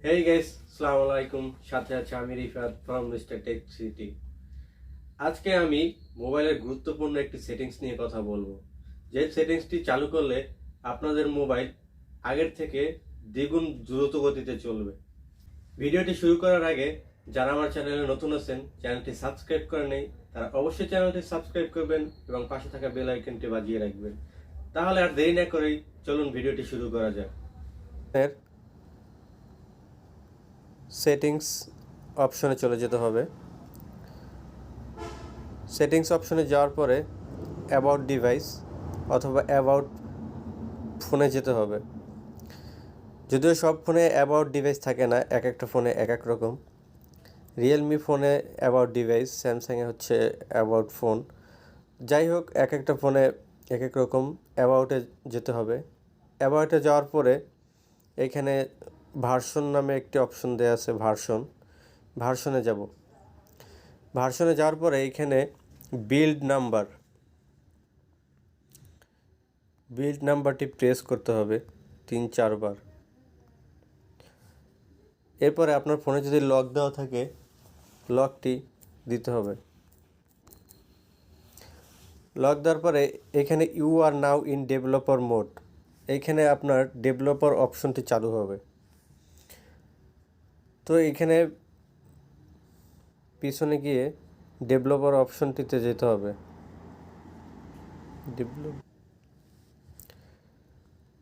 Hey guys, আসসালামু আলাইকুম। সাথে আছে আমি রিফাত ফ্রম mr.tach সিটি। আজকে আমি মোবাইলের গুরুত্বপূর্ণ একটি সেটিংস নিয়ে কথা বলবো, যে সেটিংসটি চালু করলে আপনাদের মোবাইল আগের থেকে দ্বিগুণ দ্রুত গতিতে চলবে। ভিডিওটি শুরু করার আগে যারা আমার চ্যানেলে নতুন আছেন, চ্যানেলটি সাবস্ক্রাইব করে নেই, তারা অবশ্যই চ্যানেলটি সাবস্ক্রাইব করবেন এবং পাশে থাকা বেল আইকনটি বাজিয়ে রাখবেন। তাহলে আর দেরি না করেই চলুন ভিডিওটি শুরু করা যাক। সেটিংস অপশনে চলে যেতে হবে। সেটিংস অপশনে যাওয়ার পরে অ্যাবাউট ডিভাইস অথবা অ্যাবাউট ফোনে যেতে হবে। যদিও সব ফোনে অ্যাবাউট ডিভাইস থাকে না, এক একটা ফোনে এক এক রকম। রিয়েলমি ফোনে অ্যাবাউট ডিভাইস, স্যামসাংয়ে হচ্ছে অ্যাবাউট ফোন। যাই হোক, এক একটা ফোনে এক এক রকম। অ্যাবাউটে যেতে হবে। অ্যাবাউটে যাওয়ার পরে এখানে ভার্সন নামে একটি অপশন দেওয়া আছে, ভার্সনে যাব। ভার্সনে যাওয়ার পরে এইখানে বিল্ড নাম্বারটি প্রেস করতে হবে 3-4 বার। এরপরে আপনার ফোনে যদি লক দেওয়া থাকে, লকটি দিতে হবে। লক দেওয়ার পরে এখানে you are now in developer mode, এইখানে আপনার ডেভেলপার অপশনটি চালু হবে। তো এইখানে পিছনে গিয়ে ডেভেলপার অপশনটিতে যেতে হবে।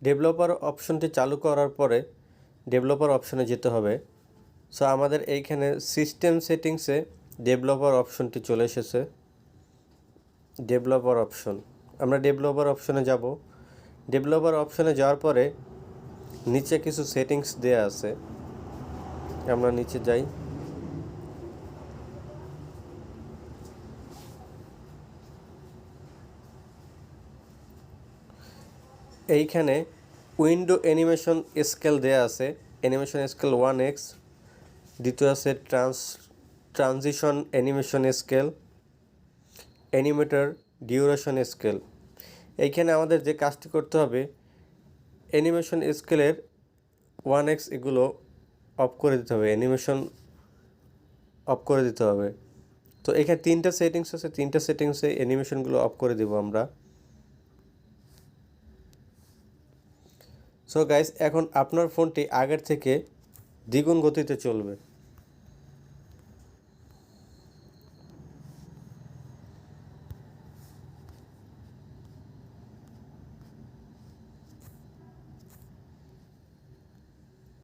ডেভেলপার অপশনটি চালু করার পরে ডেভেলপার অপশনে যেতে হবে। সো আমাদের এইখানে সিস্টেম সেটিংসে ডেভেলপার অপশনটি চলে এসেছে। ডেভেলপার অপশন, আমরা ডেভেলপার অপশনে যাব। ডেভেলপার অপশনে যাওয়ার পরে নিচে কিছু সেটিংস দেয়া আছে, আমরা নিচে যাই। এইখানে উইন্ডো অ্যানিমেশন স্কেল দেয়া আছে, অ্যানিমেশন স্কেল 1x। দ্বিতীয় আছে transition animation scale, animator duration scale. এইখানে আমাদের যে কাজটি করতে হবে, অ্যানিমেশন স্কেলের 1x এগুলো অফ করে দিতে হবে, অ্যানিমেশন অফ করে দিতে হবে। তো এখানে 3টা সেটিংস আছে, 3টা সেটিংসে অ্যানিমেশনগুলো অফ করে দেব আমরা। সো গাইস, এখন আপনার ফোনটি আগের থেকে দ্বিগুণ গতিতে চলবে।